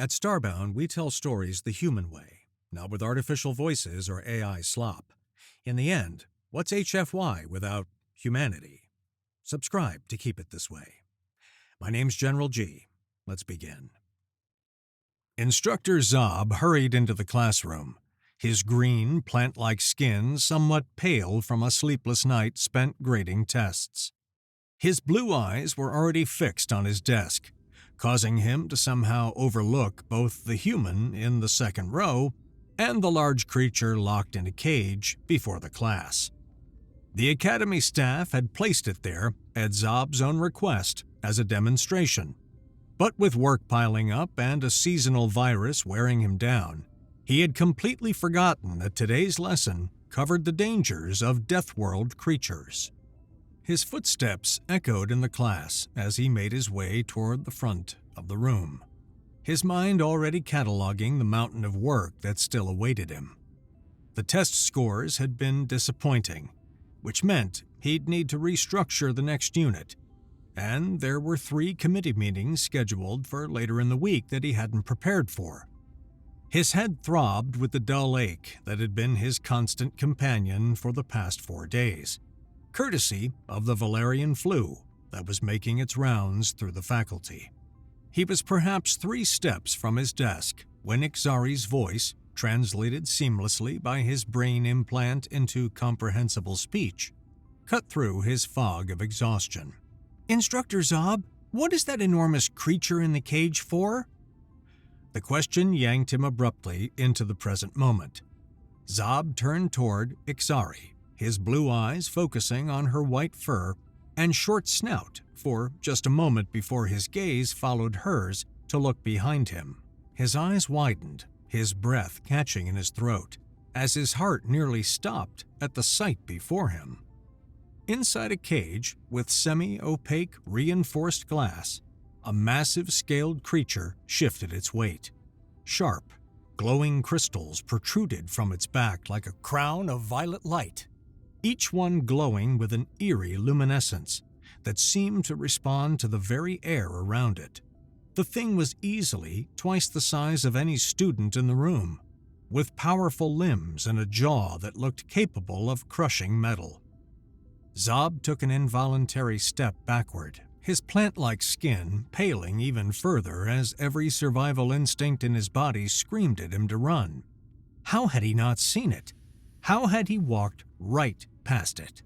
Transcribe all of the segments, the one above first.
At Starbound, we tell stories the human way, not with artificial voices or AI slop. In the end, what's HFY without humanity? Subscribe to keep it this way. My name's General G. Let's begin. Instructor Zab hurried into the classroom, his green, plant-like skin somewhat pale from a sleepless night spent grading tests. His blue eyes were already fixed on his desk, causing him to somehow overlook both the human in the second row and the large creature locked in a cage before the class. The academy staff had placed it there at Zab's own request as a demonstration, but with work piling up and a seasonal virus wearing him down, he had completely forgotten that today's lesson covered the dangers of Deathworld creatures. His footsteps echoed in the class as he made his way toward the front of the room, his mind already cataloging the mountain of work that still awaited him. The test scores had been disappointing, which meant he'd need to restructure the next unit, and there were 3 committee meetings scheduled for later in the week that he hadn't prepared for. His head throbbed with the dull ache that had been his constant companion for the past 4 days, courtesy of the Valerian flu that was making its rounds through the faculty. He was perhaps 3 steps from his desk when Ixari's voice, translated seamlessly by his brain implant into comprehensible speech, cut through his fog of exhaustion. "Instructor Zab, what is that enormous creature in the cage for?" The question yanked him abruptly into the present moment. Zab turned toward Ixari, his blue eyes focusing on her white fur and short snout for just a moment before his gaze followed hers to look behind him. His eyes widened, his breath catching in his throat, as his heart nearly stopped at the sight before him. Inside a cage with semi-opaque reinforced glass, a massive scaled creature shifted its weight. Sharp, glowing crystals protruded from its back like a crown of violet light, each one glowing with an eerie luminescence that seemed to respond to the very air around it. The thing was easily twice the size of any student in the room, with powerful limbs and a jaw that looked capable of crushing metal. Zab took an involuntary step backward, his plant-like skin paling even further as every survival instinct in his body screamed at him to run. How had he not seen it? How had he walked right past it?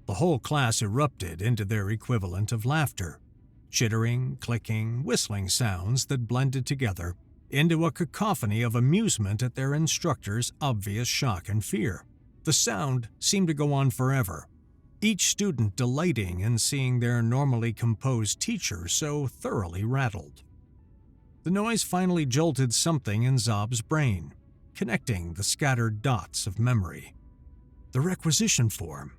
The whole class erupted into their equivalent of laughter, chittering, clicking, whistling sounds that blended together into a cacophony of amusement at their instructor's obvious shock and fear. The sound seemed to go on forever, each student delighting in seeing their normally composed teacher so thoroughly rattled. The noise finally jolted something in Zab's brain, connecting the scattered dots of memory. The requisition form,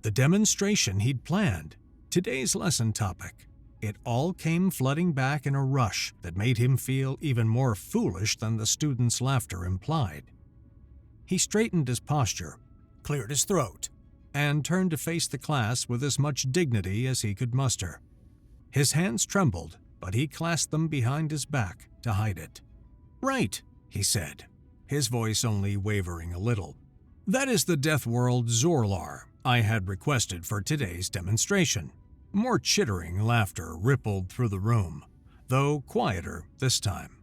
the demonstration he'd planned, today's lesson topic. It all came flooding back in a rush that made him feel even more foolish than the students' laughter implied. He straightened his posture, cleared his throat, and turned to face the class with as much dignity as he could muster. His hands trembled, but he clasped them behind his back to hide it. "Right," he said, his voice only wavering a little. "That is the Deathworld Zorlar I had requested for today's demonstration." More chittering laughter rippled through the room, though quieter this time.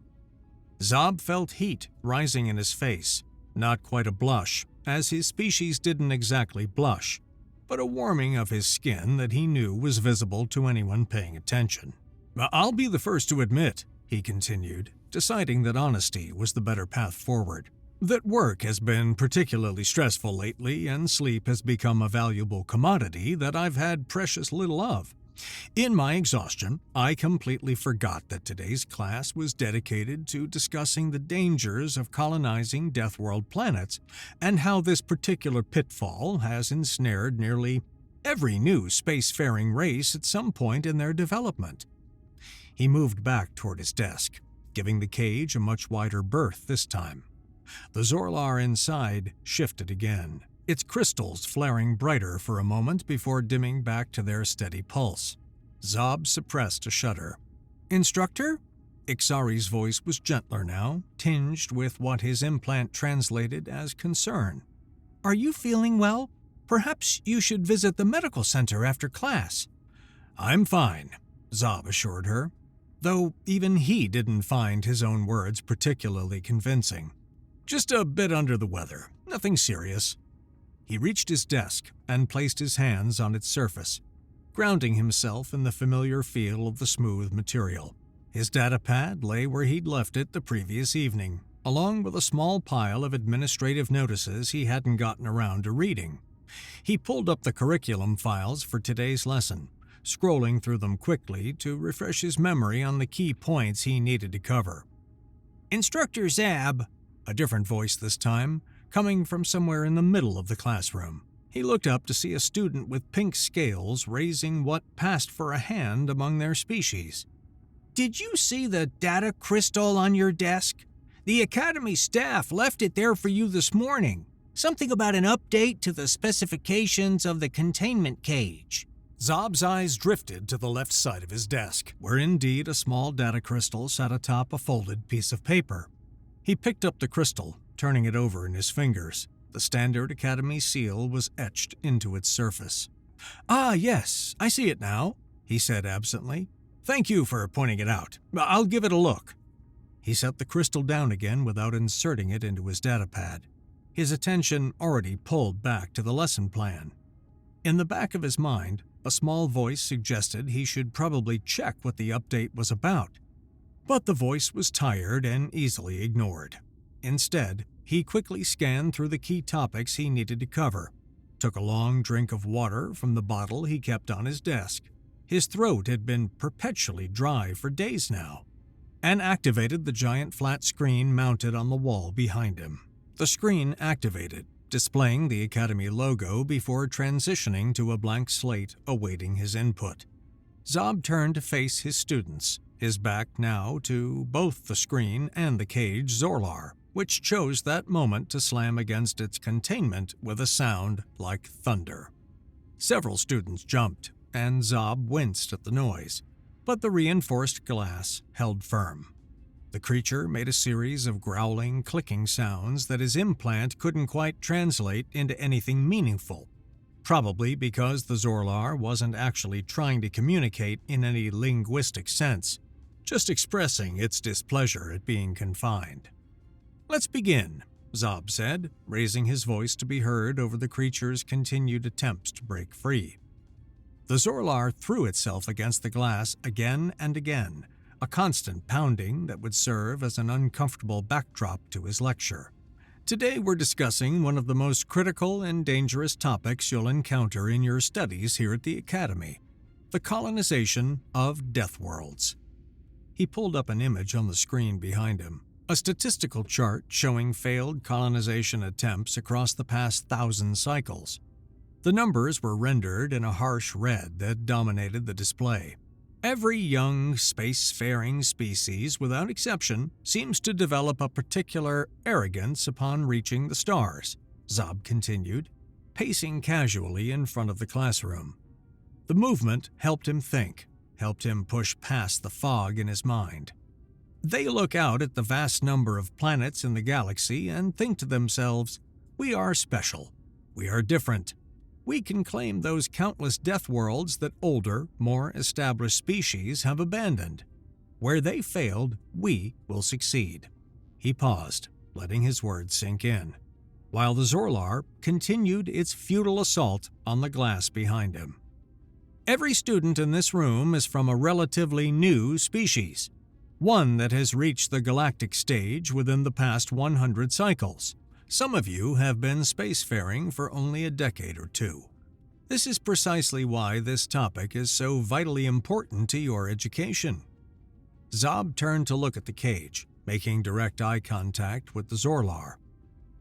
Zab felt heat rising in his face, not quite a blush, as his species didn't exactly blush, but a warming of his skin that he knew was visible to anyone paying attention. "I'll be the first to admit," he continued, deciding that honesty was the better path forward, "that work has been particularly stressful lately and sleep has become a valuable commodity that I've had precious little of. In my exhaustion, I completely forgot that today's class was dedicated to discussing the dangers of colonizing Deathworld planets and how this particular pitfall has ensnared nearly every new spacefaring race at some point in their development." He moved back toward his desk, giving the cage a much wider berth this time. The Zorlar inside shifted again, its crystals flaring brighter for a moment before dimming back to their steady pulse. Zab suppressed a shudder. "Instructor?" Ixari's voice was gentler now, tinged with what his implant translated as concern. "Are you feeling well? Perhaps you should visit the medical center after class." "I'm fine," Zab assured her, though even he didn't find his own words particularly convincing. "Just a bit under the weather, nothing serious." He reached his desk and placed his hands on its surface, grounding himself in the familiar feel of the smooth material. His datapad lay where he'd left it the previous evening, along with a small pile of administrative notices he hadn't gotten around to reading. He pulled up the curriculum files for today's lesson, scrolling through them quickly to refresh his memory on the key points he needed to cover. "Instructor Zab," a different voice this time, coming from somewhere in the middle of the classroom. He looked up to see a student with pink scales raising what passed for a hand among their species. "Did you see the data crystal on your desk? The Academy staff left it there for you this morning. Something about an update to the specifications of the containment cage." Zab's eyes drifted to the left side of his desk, where indeed a small data crystal sat atop a folded piece of paper. He picked up the crystal, turning it over in his fingers. The standard Academy seal was etched into its surface. "Ah, yes, I see it now," he said absently. "Thank you for pointing it out. I'll give it a look." He set the crystal down again without inserting it into his datapad, his attention already pulled back to the lesson plan. In the back of his mind, a small voice suggested he should probably check what the update was about. But the voice was tired and easily ignored. Instead, he quickly scanned through the key topics he needed to cover, took a long drink of water from the bottle he kept on his desk. His throat had been perpetually dry for days now, and activated the giant flat screen mounted on the wall behind him. The screen activated, displaying the Academy logo before transitioning to a blank slate awaiting his input. Zab turned to face his students, his back now to both the screen and the cage Zorlar, which chose that moment to slam against its containment with a sound like thunder. Several students jumped, and Zab winced at the noise, but the reinforced glass held firm. The creature made a series of growling, clicking sounds that his implant couldn't quite translate into anything meaningful, probably because the Zorlar wasn't actually trying to communicate in any linguistic sense, just expressing its displeasure at being confined. "Let's begin," Zab said, raising his voice to be heard over the creature's continued attempts to break free. The Zorlar threw itself against the glass again and again, a constant pounding that would serve as an uncomfortable backdrop to his lecture. "Today we're discussing one of the most critical and dangerous topics you'll encounter in your studies here at the Academy, the colonization of deathworlds." He pulled up an image on the screen behind him, a statistical chart showing failed colonization attempts across the past 1,000 cycles. The numbers were rendered in a harsh red that dominated the display. "Every young, spacefaring species, without exception, seems to develop a particular arrogance upon reaching the stars," Zab continued, pacing casually in front of the classroom. The movement helped him think, helped him push past the fog in his mind. "They look out at the vast number of planets in the galaxy and think to themselves, 'We are special. We are different. We can claim those countless death worlds that older, more established species have abandoned. Where they failed, we will succeed." He paused, letting his words sink in, while the Zorlar continued its futile assault on the glass behind him. "Every student in this room is from a relatively new species, one that has reached the galactic stage within the past 100 cycles. Some of you have been spacefaring for only a decade or two. This is precisely why this topic is so vitally important to your education." Zab turned to look at the cage, making direct eye contact with the Zorlar.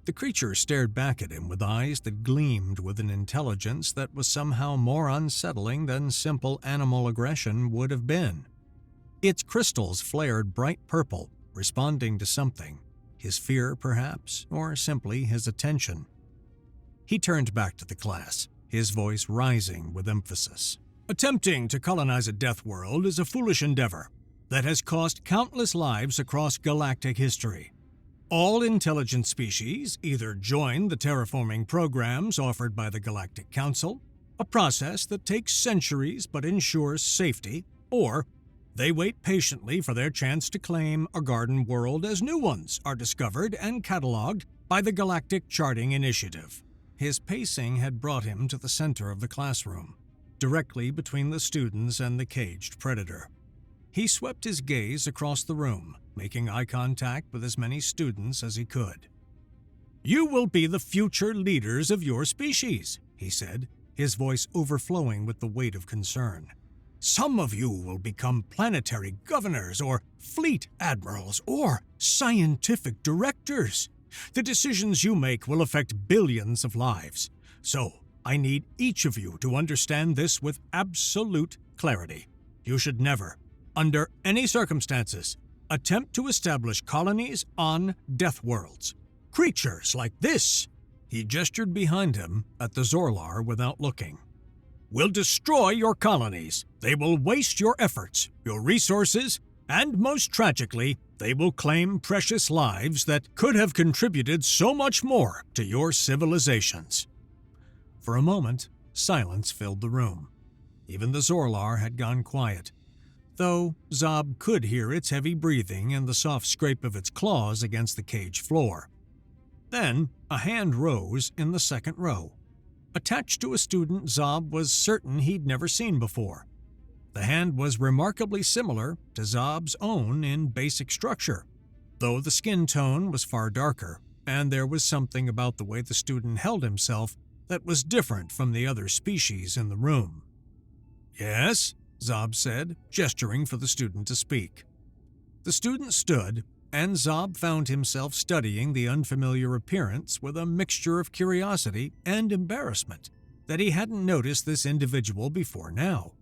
The creature stared back at him with eyes that gleamed with an intelligence that was somehow more unsettling than simple animal aggression would have been. Its crystals flared bright purple, responding to something. His fear, perhaps, or simply his attention. He turned back to the class, his voice rising with emphasis. "Attempting to colonize a death world is a foolish endeavor. that has cost countless lives across galactic history. All intelligent species either join the terraforming programs offered by the Galactic Council, a process that takes centuries but ensures safety, or they wait patiently for their chance to claim a garden world as new ones are discovered and catalogued by the Galactic Charting Initiative. His pacing had brought him to the center of the classroom, directly between the students and the caged predator. He swept his gaze across the room, making eye contact with as many students as he could. "You will be the future leaders of your species," he said, his voice overflowing with the weight of concern. "Some of you will become planetary governors or fleet admirals or scientific directors. The decisions you make will affect billions of lives. So, I need each of you to understand this with absolute clarity. You should never, under any circumstances, attempt to establish colonies on Deathworlds. Creatures like this," he gestured behind him at the Zorlar without looking, "will destroy your colonies. They will waste your efforts, your resources, and most tragically, they will claim precious lives that could have contributed so much more to your civilizations." For a moment, silence filled the room. Even the Zorlar had gone quiet, though Zab could hear its heavy breathing and the soft scrape of its claws against the cage floor. Then, a hand rose in the second row, attached to a student Zab was certain he'd never seen before. The hand was remarkably similar to Zab's own in basic structure, though the skin tone was far darker, and there was something about the way the student held himself that was different from the other species in the room. "Yes?" Zab said, gesturing for the student to speak. The student stood, and Zab found himself studying the unfamiliar appearance with a mixture of curiosity and embarrassment that he hadn't noticed this individual before now.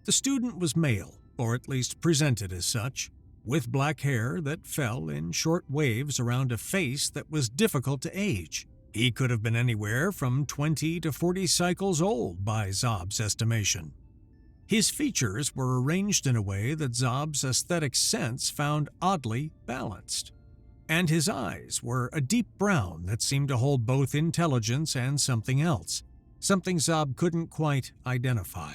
The student was male, or at least presented as such, with black hair that fell in short waves around a face that was difficult to age. He could have been anywhere from 20 to 40 cycles old by Zab's estimation. His features were arranged in a way that Zab's aesthetic sense found oddly balanced, and his eyes were a deep brown that seemed to hold both intelligence and something else, something Zab couldn't quite identify.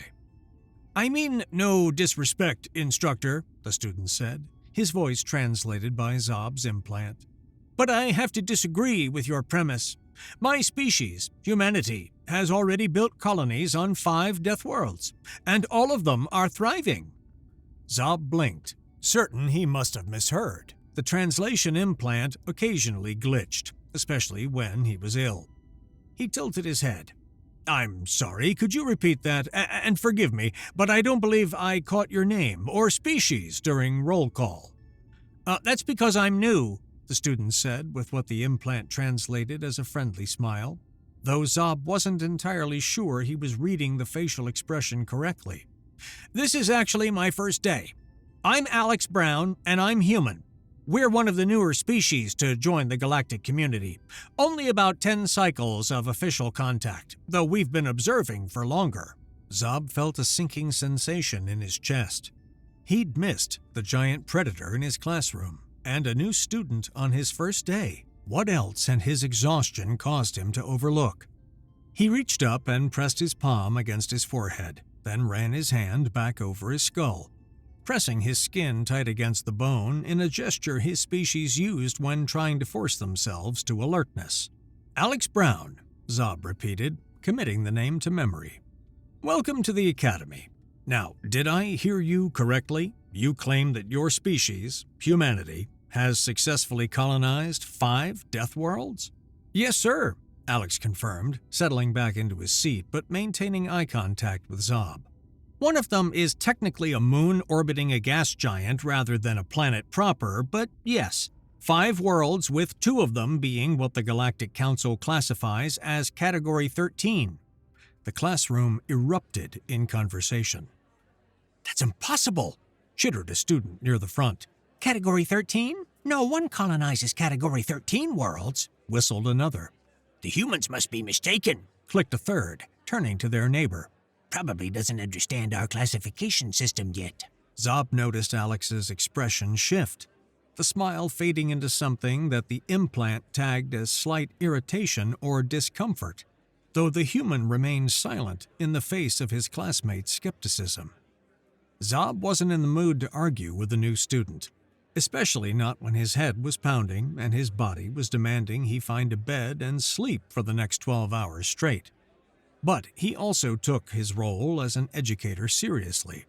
"I mean no disrespect, Instructor," the student said, his voice translated by Zab's implant. "But I have to disagree with your premise. My species, humanity, has already built colonies on 5 Deathworlds, and all of them are thriving." Zab blinked, certain he must have misheard. The translation implant occasionally glitched, especially when he was ill. He tilted his head. "I'm sorry, could you repeat that? And forgive me, but I don't believe I caught your name or species during roll call." That's because I'm new," the student said with what the implant translated as a friendly smile, though Zab wasn't entirely sure he was reading the facial expression correctly. "This is actually my first day. I'm Alex Brown, and I'm human. We're one of the newer species to join the galactic community. Only about 10 cycles of official contact, though we've been observing for longer." Zab felt a sinking sensation in his chest. He'd missed the giant predator in his classroom, and a new student on his first day. What else had his exhaustion caused him to overlook? He reached up and pressed his palm against his forehead, then ran his hand back over his skull, pressing his skin tight against the bone in a gesture his species used when trying to force themselves to alertness. "Alex Brown," Zab repeated, committing the name to memory. "Welcome to the Academy. Now, did I hear you correctly? You claim that your species, humanity, has successfully colonized 5 Deathworlds?" "Yes, sir," Alex confirmed, settling back into his seat but maintaining eye contact with Zab. "One of them is technically a moon orbiting a gas giant rather than a planet proper, but yes, 5 worlds with 2 of them being what the Galactic Council classifies as Category 13. The classroom erupted in conversation. "That's impossible," chittered a student near the front. "Category 13? No one colonizes Category 13 worlds," whistled another. "The humans must be mistaken," clicked a third, turning to their neighbor. "Probably doesn't understand our classification system yet." Zab noticed Alex's expression shift, the smile fading into something that the implant tagged as slight irritation or discomfort, though the human remained silent in the face of his classmates' skepticism. Zab wasn't in the mood to argue with the new student, especially not when his head was pounding and his body was demanding he find a bed and sleep for the next 12 hours straight. But he also took his role as an educator seriously,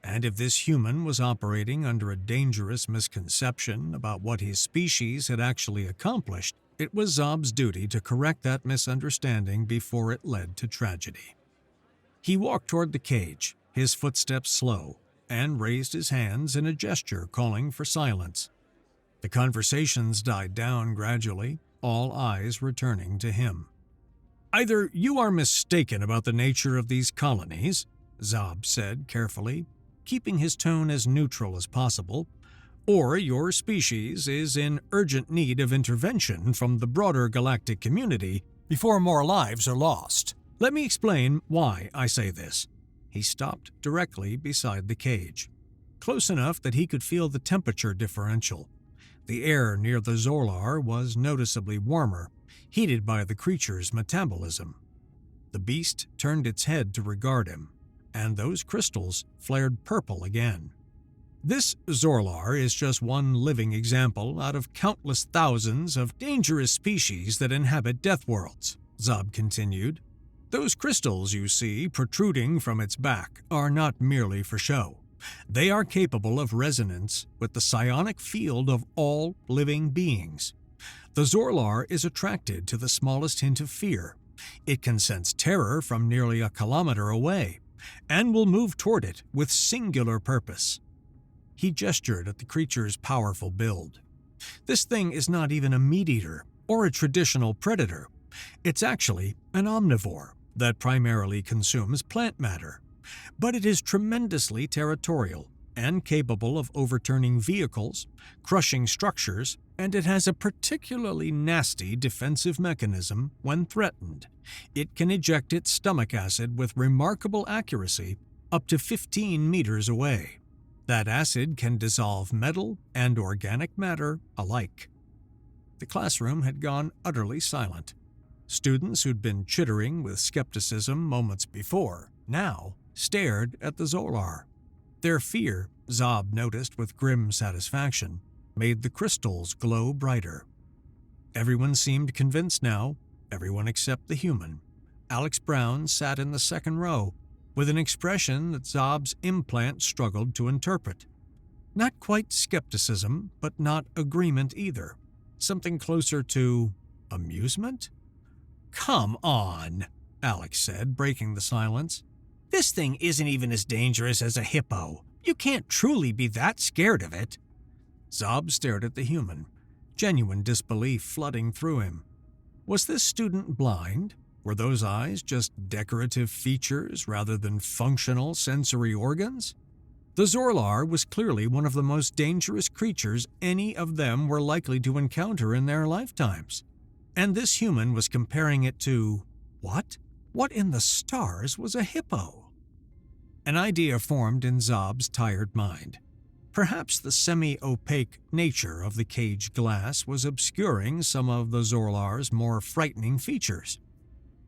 and if this human was operating under a dangerous misconception about what his species had actually accomplished, it was Zab's duty to correct that misunderstanding before it led to tragedy. He walked toward the cage, his footsteps slow, and raised his hands in a gesture calling for silence. The conversations died down gradually, all eyes returning to him. "Either you are mistaken about the nature of these colonies," Zab said carefully, keeping his tone as neutral as possible, "or your species is in urgent need of intervention from the broader galactic community before more lives are lost. Let me explain why I say this." He stopped directly beside the cage, close enough that he could feel the temperature differential. The air near the Zorlar was noticeably warmer, heated by the creature's metabolism. The beast turned its head to regard him, and those crystals flared purple again. "This Zorlar is just one living example out of countless thousands of dangerous species that inhabit Deathworlds," Zab continued. "Those crystals you see protruding from its back are not merely for show. They are capable of resonance with the psionic field of all living beings. The Zorlar is attracted to the smallest hint of fear. It can sense terror from nearly a kilometer away, and will move toward it with singular purpose." He gestured at the creature's powerful build. "This thing is not even a meat-eater or a traditional predator. It's actually an omnivore that primarily consumes plant matter, but it is tremendously territorial and capable of overturning vehicles, crushing structures, and it has a particularly nasty defensive mechanism when threatened. It can eject its stomach acid with remarkable accuracy up to 15 meters away. That acid can dissolve metal and organic matter alike." The classroom had gone utterly silent. Students who'd been chittering with skepticism moments before now stared at the Zorlar. Their fear, Zab noticed with grim satisfaction, made the crystals glow brighter. Everyone seemed convinced now, everyone except the human. Alex Brown sat in the second row, with an expression that Zab's implant struggled to interpret. Not quite skepticism, but not agreement either. Something closer to amusement? "Come on," Alex said, breaking the silence. "This thing isn't even as dangerous as a hippo. You can't truly be that scared of it." Zab stared at the human, genuine disbelief flooding through him. Was this student blind? Were those eyes just decorative features rather than functional sensory organs? The Zorlar was clearly one of the most dangerous creatures any of them were likely to encounter in their lifetimes. And this human was comparing it to what? What in the stars was a hippo? An idea formed in Zab's tired mind. Perhaps the semi-opaque nature of the cage glass was obscuring some of the Zorlar's more frightening features.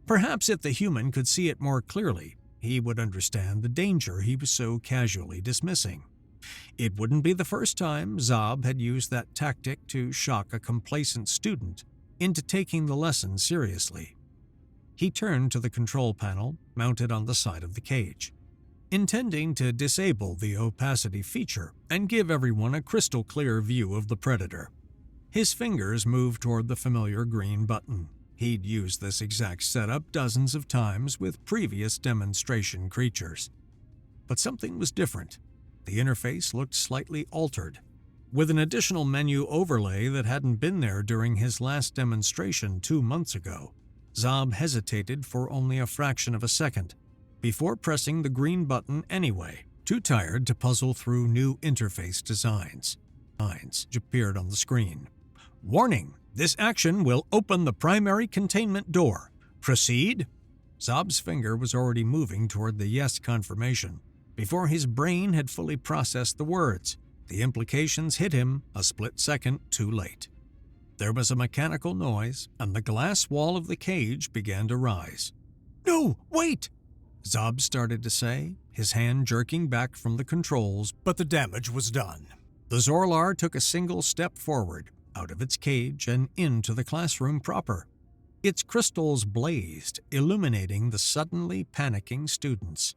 Perhaps if the human could see it more clearly, he would understand the danger he was so casually dismissing. It wouldn't be the first time Zab had used that tactic to shock a complacent student into taking the lesson seriously. He turned to the control panel mounted on the side of the cage, intending to disable the opacity feature and give everyone a crystal-clear view of the predator. His fingers moved toward the familiar green button. He'd used this exact setup dozens of times with previous demonstration creatures. But something was different. The interface looked slightly altered, with an additional menu overlay that hadn't been there during his last demonstration 2 months ago. Zab hesitated for only a fraction of a second, before pressing the green button anyway, too tired to puzzle through new interface designs. Lines appeared on the screen. "Warning! This action will open the primary containment door. Proceed?" Zab's finger was already moving toward the yes confirmation. Before his brain had fully processed the words, the implications hit him a split second too late. There was a mechanical noise, and the glass wall of the cage began to rise. "No, wait!" Zab started to say, his hand jerking back from the controls, but the damage was done. The Zorlar took a single step forward, out of its cage and into the classroom proper. Its crystals blazed, illuminating the suddenly panicking students.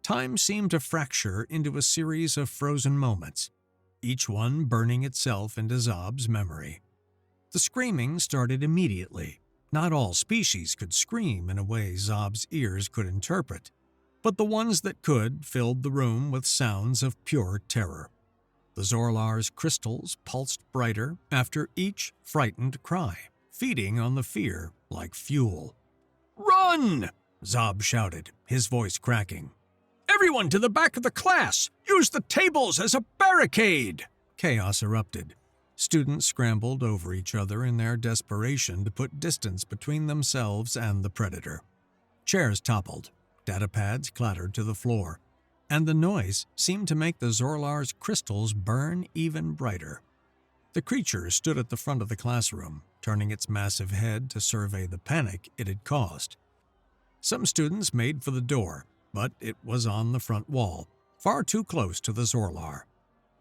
Time seemed to fracture into a series of frozen moments, each one burning itself into Zab's memory. The screaming started immediately. Not all species could scream in a way Zab's ears could interpret, but the ones that could filled the room with sounds of pure terror. The Zorlar's crystals pulsed brighter after each frightened cry, feeding on the fear like fuel. "Run!" Zab shouted, his voice cracking. "Everyone to the back of the class! Use the tables as a barricade!" Chaos erupted. Students scrambled over each other in their desperation to put distance between themselves and the predator. Chairs toppled, datapads clattered to the floor, and the noise seemed to make the Zorlar's crystals burn even brighter. The creature stood at the front of the classroom, turning its massive head to survey the panic it had caused. Some students made for the door, but it was on the front wall, far too close to the Zorlar.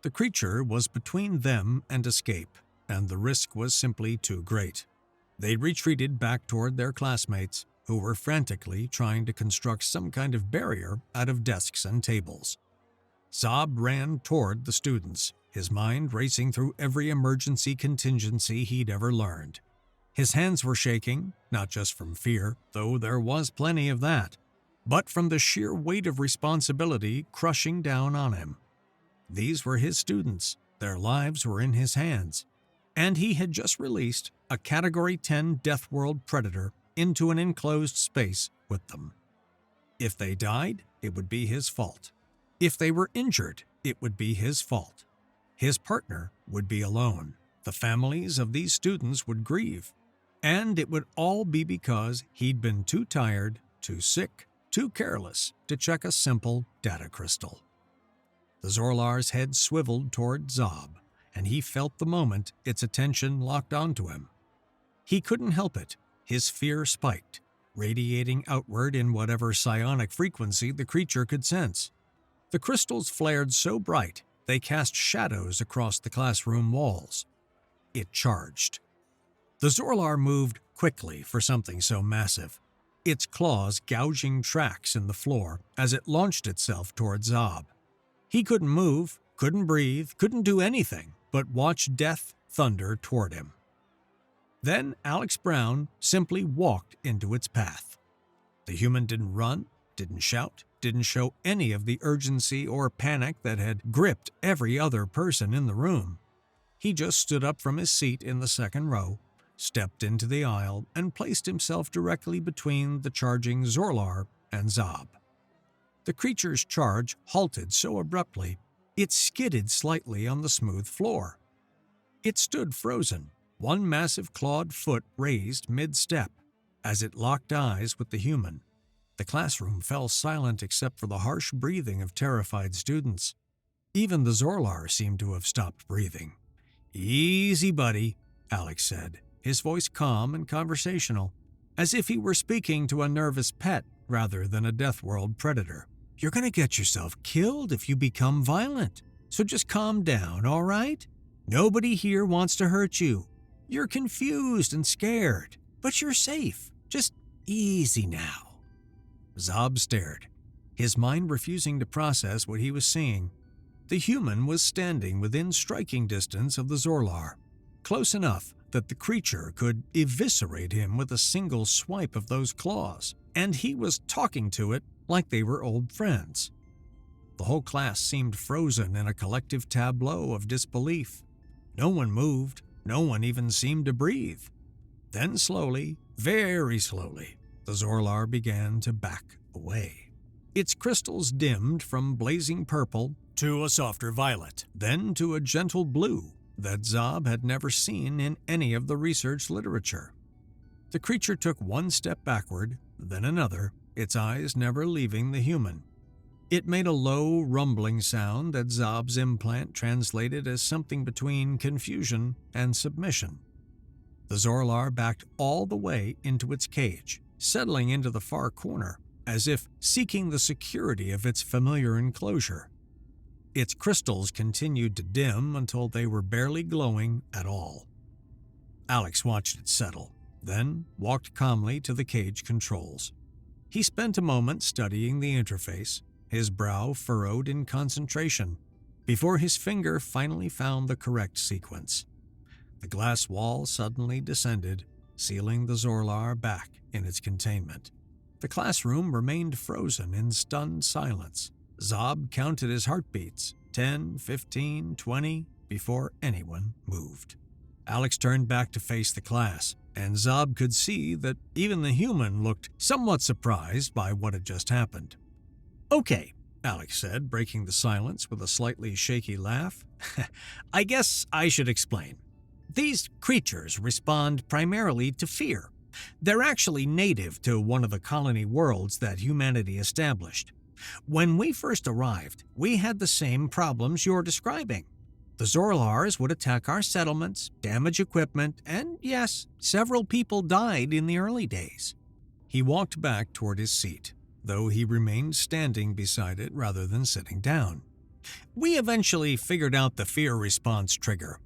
The creature was between them and escape, and the risk was simply too great. They retreated back toward their classmates, who were frantically trying to construct some kind of barrier out of desks and tables. Zab ran toward the students, his mind racing through every emergency contingency he'd ever learned. His hands were shaking, not just from fear, though there was plenty of that, but from the sheer weight of responsibility crushing down on him. These were his students, their lives were in his hands, and he had just released a Category 10 Deathworld predator into an enclosed space with them. If they died, it would be his fault. If they were injured, it would be his fault. His partner would be alone. The families of these students would grieve. And it would all be because he'd been too tired, too sick, too careless to check a simple data crystal. The Zorlar's head swiveled toward Zab, and he felt the moment its attention locked onto him. He couldn't help it. His fear spiked, radiating outward in whatever psionic frequency the creature could sense. The crystals flared so bright they cast shadows across the classroom walls. It charged. The Zorlar moved quickly for something so massive, its claws gouging tracks in the floor as it launched itself toward Zab. He couldn't move, couldn't breathe, couldn't do anything but watch death thunder toward him. Then Alex Brown simply walked into its path. The human didn't run, didn't shout, didn't show any of the urgency or panic that had gripped every other person in the room. He just stood up from his seat in the second row, stepped into the aisle, and placed himself directly between the charging Zorlar and Zab. The creature's charge halted so abruptly, it skidded slightly on the smooth floor. It stood frozen, one massive clawed foot raised mid-step. As it locked eyes with the human, the classroom fell silent except for the harsh breathing of terrified students. Even the Zorlar seemed to have stopped breathing. "Easy, buddy," Alex said, his voice calm and conversational, as if he were speaking to a nervous pet rather than a Deathworld predator. "You're going to get yourself killed if you become violent, so just calm down, all right? Nobody here wants to hurt you. You're confused and scared, but you're safe. Just easy now." Zab stared, his mind refusing to process what he was seeing. The human was standing within striking distance of the Zorlar, close enough that the creature could eviscerate him with a single swipe of those claws, and he was talking to it like they were old friends. The whole class seemed frozen in a collective tableau of disbelief. No one moved, no one even seemed to breathe. Then slowly, very slowly, the Zorlar began to back away. Its crystals dimmed from blazing purple to a softer violet, then to a gentle blue that Zab had never seen in any of the research literature. The creature took one step backward, then another, its eyes never leaving the human. It made a low, rumbling sound that Zab's implant translated as something between confusion and submission. The Zorlar backed all the way into its cage, settling into the far corner, as if seeking the security of its familiar enclosure. Its crystals continued to dim until they were barely glowing at all. Alex watched it settle, then walked calmly to the cage controls. He spent a moment studying the interface, his brow furrowed in concentration, before his finger finally found the correct sequence. The glass wall suddenly descended, sealing the Zorlar back in its containment. The classroom remained frozen in stunned silence. Zab counted his heartbeats, 10, 15, 20, before anyone moved. Alex turned back to face the class, and Zab could see that even the human looked somewhat surprised by what had just happened. "Okay," Alex said, breaking the silence with a slightly shaky laugh. "I guess I should explain. These creatures respond primarily to fear. They're actually native to one of the colony worlds that humanity established. When we first arrived, we had the same problems you're describing. The Zorlars would attack our settlements, damage equipment, and yes, several people died in the early days." He walked back toward his seat, though he remained standing beside it rather than sitting down. "We eventually figured out the fear response trigger.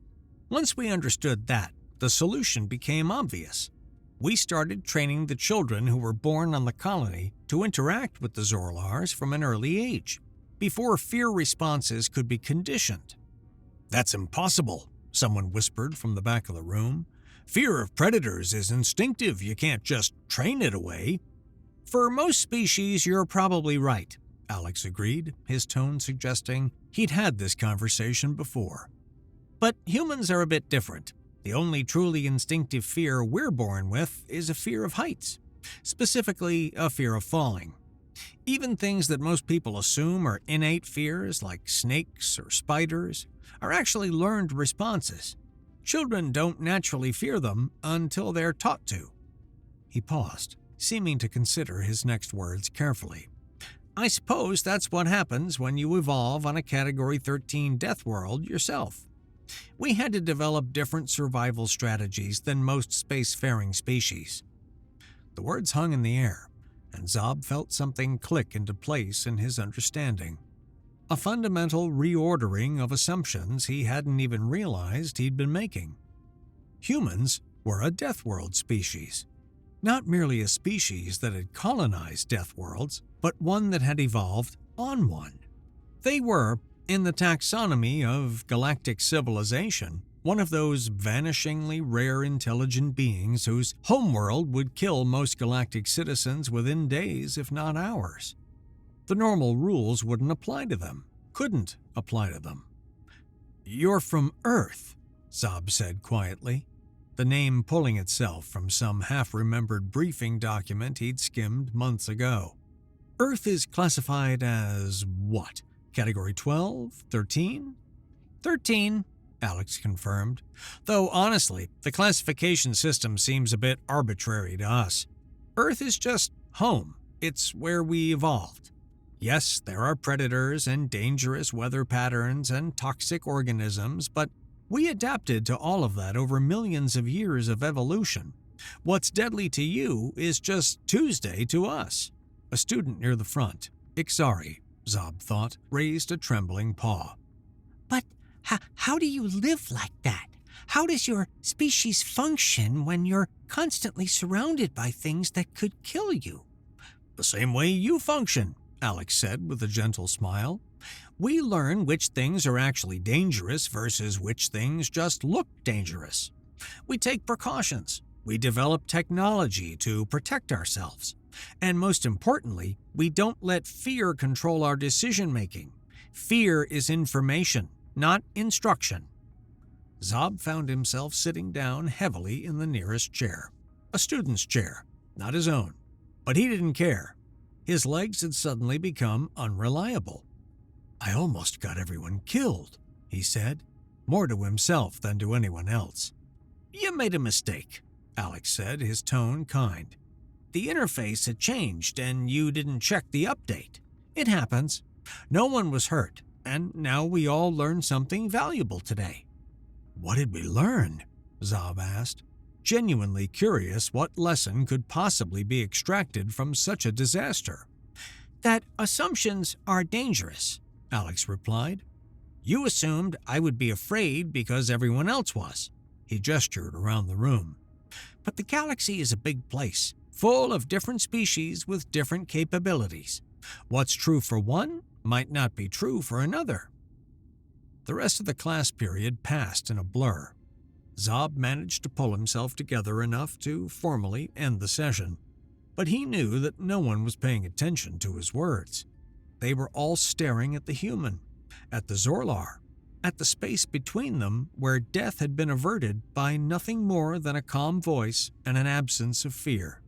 Once we understood that, the solution became obvious. We started training the children who were born on the colony to interact with the Zorlars from an early age, before fear responses could be conditioned." "That's impossible," someone whispered from the back of the room. "Fear of predators is instinctive, you can't just train it away." "For most species, you're probably right," Alex agreed, his tone suggesting he'd had this conversation before. "But humans are a bit different. The only truly instinctive fear we're born with is a fear of heights, specifically a fear of falling. Even things that most people assume are innate fears, like snakes or spiders, are actually learned responses. Children don't naturally fear them until they're taught to." He paused, seeming to consider his next words carefully. "I suppose that's what happens when you evolve on a Category 13 Deathworld yourself. We had to develop different survival strategies than most spacefaring species." The words hung in the air, and Zab felt something click into place in his understanding. A fundamental reordering of assumptions he hadn't even realized he'd been making. Humans were a Deathworld species. Not merely a species that had colonized Deathworlds, but one that had evolved on one. They were, in the taxonomy of galactic civilization, one of those vanishingly rare intelligent beings whose homeworld would kill most galactic citizens within days, if not hours. The normal rules wouldn't apply to them, couldn't apply to them. "You're from Earth," Zab said quietly, the name pulling itself from some half-remembered briefing document he'd skimmed months ago. "Earth is classified as what? Category 12? 13? 13, Alex confirmed. "Though honestly, the classification system seems a bit arbitrary to us. Earth is just home. It's where we evolved. Yes, there are predators and dangerous weather patterns and toxic organisms, but we adapted to all of that over millions of years of evolution. What's deadly to you is just Tuesday to us." A student near the front, Ixari, Zab thought, raised a trembling paw. "But how do you live like that? How does your species function when you're constantly surrounded by things that could kill you?" "The same way you function," Alex said with a gentle smile. "We learn which things are actually dangerous versus which things just look dangerous. We take precautions. We develop technology to protect ourselves. And most importantly, we don't let fear control our decision-making. Fear is information, not instruction." Zab found himself sitting down heavily in the nearest chair. A student's chair, not his own. But he didn't care. His legs had suddenly become unreliable. "I almost got everyone killed," he said, more to himself than to anyone else. "You made a mistake," Alex said, his tone kind. "The interface had changed and you didn't check the update. It happens. No one was hurt, and now we all learned something valuable today." "What did we learn?" Zab asked, genuinely curious what lesson could possibly be extracted from such a disaster. "That assumptions are dangerous," Alex replied. "You assumed I would be afraid because everyone else was." He gestured around the room. "But the galaxy is a big place, full of different species with different capabilities. What's true for one might not be true for another." The rest of the class period passed in a blur. Zab managed to pull himself together enough to formally end the session, but he knew that no one was paying attention to his words. They were all staring at the human, at the Zorlar, at the space between them where death had been averted by nothing more than a calm voice and an absence of fear.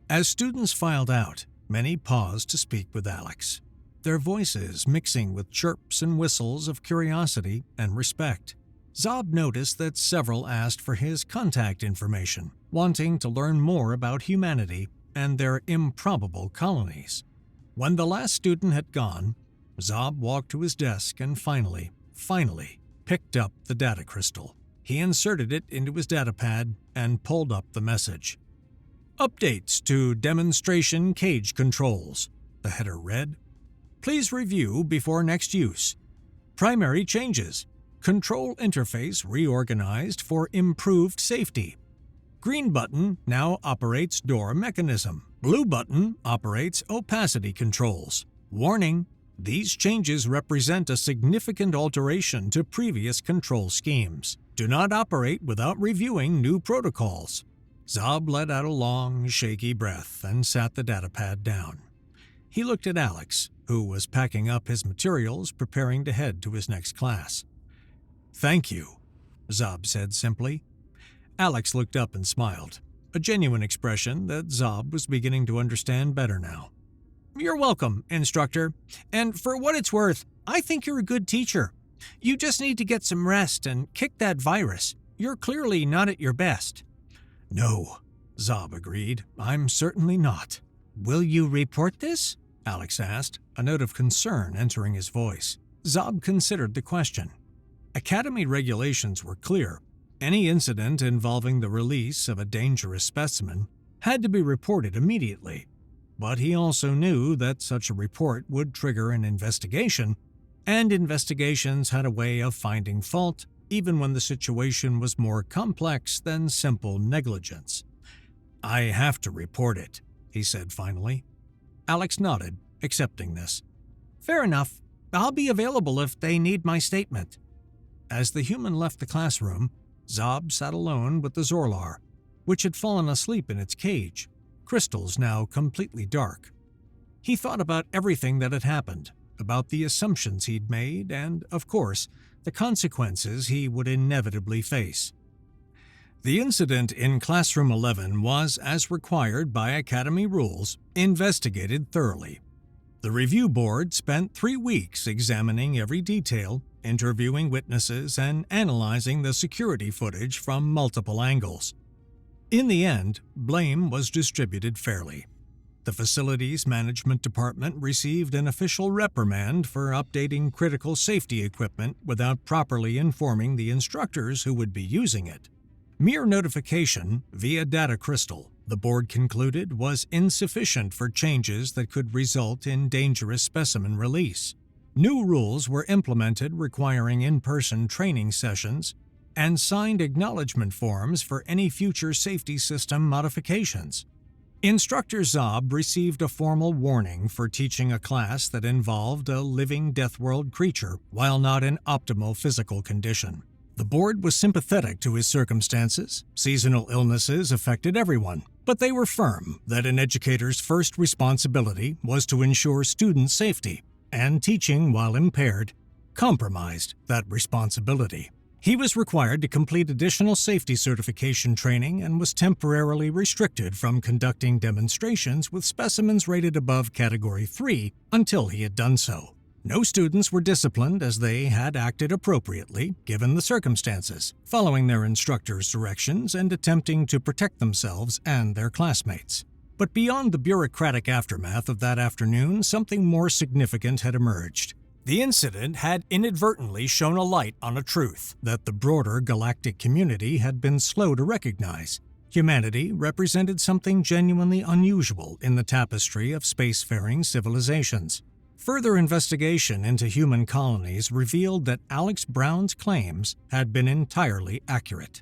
As students filed out, many paused to speak with Alex, their voices mixing with chirps and whistles of curiosity and respect. Zab noticed that several asked for his contact information, wanting to learn more about humanity and their improbable colonies. When the last student had gone, Zab walked to his desk and finally picked up the data crystal. He inserted it into his datapad and pulled up the message. "Updates to demonstration cage controls," the header read. "Please review before next use. Primary changes. Control interface reorganized for improved safety. Green button now operates door mechanism. Blue button operates opacity controls. Warning: these changes represent a significant alteration to previous control schemes. Do not operate without reviewing new protocols." Zab let out a long, shaky breath and sat the datapad down. He looked at Alex, who was packing up his materials preparing to head to his next class. "Thank you," Zab said simply. Alex looked up and smiled, a genuine expression that Zab was beginning to understand better now. "You're welcome, instructor. And for what it's worth, I think you're a good teacher. You just need to get some rest and kick that virus. You're clearly not at your best." "No," Zab agreed. "I'm certainly not." "Will you report this?" Alex asked, a note of concern entering his voice. Zab considered the question. Academy regulations were clear. Any incident involving the release of a dangerous specimen had to be reported immediately. But he also knew that such a report would trigger an investigation, and investigations had a way of finding fault even when the situation was more complex than simple negligence. "I have to report it," he said finally. Alex nodded, accepting this. "Fair enough. I'll be available if they need my statement." As the human left the classroom, Zab sat alone with the Zorlar, which had fallen asleep in its cage, crystals now completely dark. He thought about everything that had happened, about the assumptions he'd made, and, of course, the consequences he would inevitably face. The incident in Classroom 11 was, as required by Academy rules, investigated thoroughly. The review board spent 3 weeks examining every detail, interviewing witnesses, and analyzing the security footage from multiple angles. In the end, blame was distributed fairly. The facilities management department received an official reprimand for updating critical safety equipment without properly informing the instructors who would be using it. Mere notification via data crystal, the board concluded, was insufficient for changes that could result in dangerous specimen release. New rules were implemented requiring in-person training sessions and signed acknowledgement forms for any future safety system modifications. Instructor Zab received a formal warning for teaching a class that involved a living Deathworld creature while not in optimal physical condition. The board was sympathetic to his circumstances. Seasonal illnesses affected everyone, but they were firm that an educator's first responsibility was to ensure student safety, and teaching while impaired compromised that responsibility. He was required to complete additional safety certification training and was temporarily restricted from conducting demonstrations with specimens rated above Category 3 until he had done so. No students were disciplined as they had acted appropriately given the circumstances, following their instructors' directions and attempting to protect themselves and their classmates. But beyond the bureaucratic aftermath of that afternoon, something more significant had emerged. The incident had inadvertently shone a light on a truth that the broader galactic community had been slow to recognize. Humanity represented something genuinely unusual in the tapestry of spacefaring civilizations. Further investigation into human colonies revealed that Alex Brown's claims had been entirely accurate.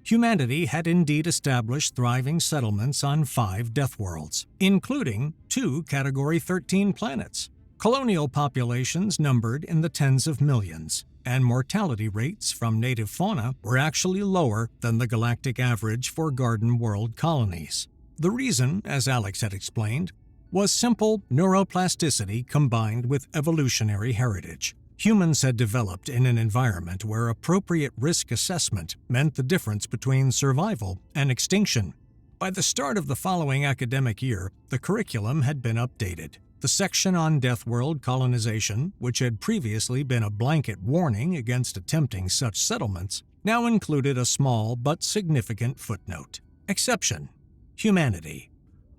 Humanity had indeed established thriving settlements on 5 deathworlds, including 2 Category 13 planets. Colonial populations numbered in the tens of millions, and mortality rates from native fauna were actually lower than the galactic average for Garden World colonies. The reason, as Alex had explained, was simple neuroplasticity combined with evolutionary heritage. Humans had developed in an environment where appropriate risk assessment meant the difference between survival and extinction. By the start of the following academic year, the curriculum had been updated. The section on Deathworld colonization, which had previously been a blanket warning against attempting such settlements, now included a small but significant footnote. Exception: humanity.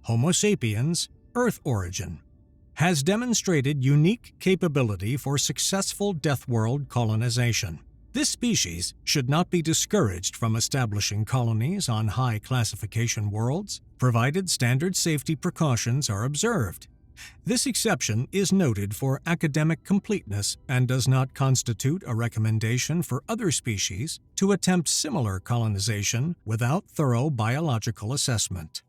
Homo sapiens, Earth origin. Has demonstrated unique capability for successful Deathworld colonization. This species should not be discouraged from establishing colonies on high classification worlds, provided standard safety precautions are observed. This exception is noted for academic completeness and does not constitute a recommendation for other species to attempt similar colonization without thorough biological assessment.